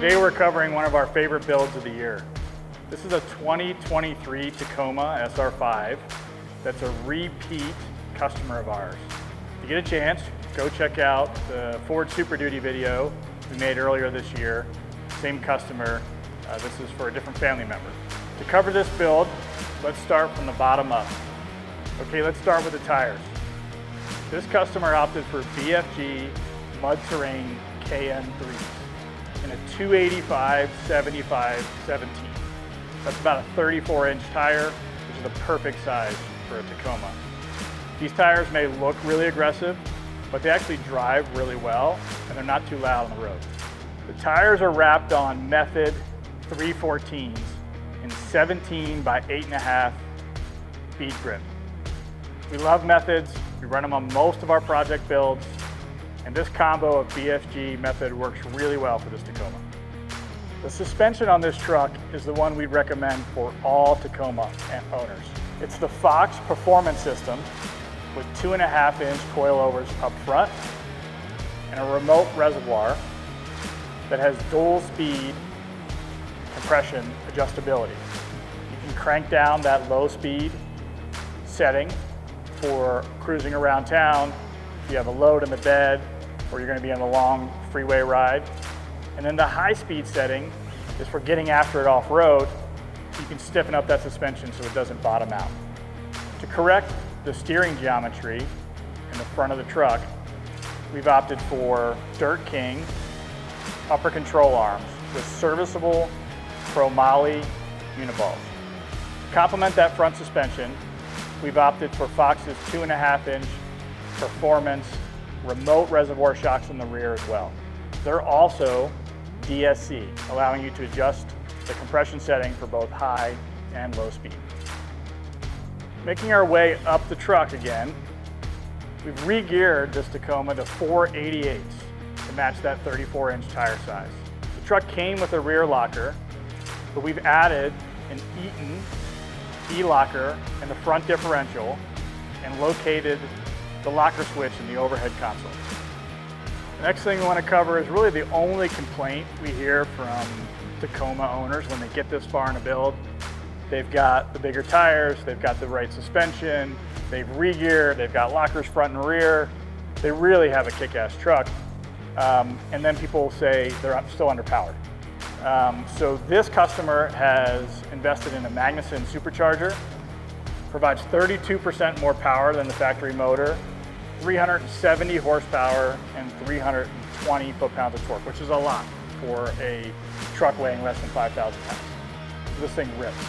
Today we're covering one of our favorite builds of the year. This is a 2023 Tacoma SR5 that's a repeat customer of ours. If you get a chance, go check out the Ford Super Duty video we made earlier this year. Same customer, this is for a different family member. To cover this build, let's start from the bottom up. Okay, let's start with the tires. This customer opted for BFG Mud Terrain KN3s in a 285/75/17. That's about a 34-inch tire, which is the perfect size for a Tacoma. These tires may look really aggressive, but they actually drive really well, and they're not too loud on the road. The tires are wrapped on Method 314s in 17/8.5 bead grip. We love Methods. We run them on most of our project builds, and this combo of BFG Method works really well for this Tacoma. The suspension on this truck is the one we'd recommend for all Tacoma owners. It's the Fox Performance System with 2.5-inch coilovers up front and a remote reservoir that has dual speed compression adjustability. You can crank down that low speed setting for cruising around town, if you have a load in the bed, or you're going to be on a long freeway ride. And then the high speed setting is for getting after it off-road. You can stiffen up that suspension so it doesn't bottom out. To correct the steering geometry in the front of the truck, we've opted for Dirt King upper control arms with serviceable chromoly uniballs. To complement that front suspension, we've opted for Fox's 2.5-inch performance remote reservoir shocks in the rear as well. They're also DSC, allowing you to adjust the compression setting for both high and low speed. Making our way up the truck again, we've regeared this Tacoma to 488s to match that 34-inch tire size. The truck came with a rear locker, but we've added an Eaton Elocker in the front differential and located the locker switch in the overhead console. The next thing we want to cover is really the only complaint we hear from Tacoma owners when they get this far in a build. They've got the bigger tires, they've got the right suspension, they've regeared, they've got lockers front and rear. They really have a kick-ass truck. And then people say they're still underpowered. So this customer has invested in a Magnuson Supercharger, provides 32% more power than the factory motor, 370 horsepower, and 320 foot-pounds of torque, which is a lot for a truck weighing less than 5,000 pounds. This thing rips.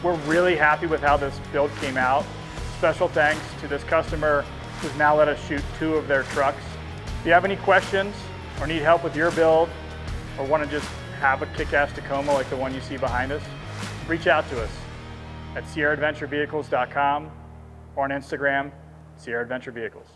We're really happy with how this build came out. Special thanks to this customer who's now let us shoot 2 of their trucks. If you have any questions or need help with your build or want to just have a kick-ass Tacoma like the one you see behind us, reach out to us at SierraAdventureVehicles.com or on Instagram, Sierra Adventure Vehicles.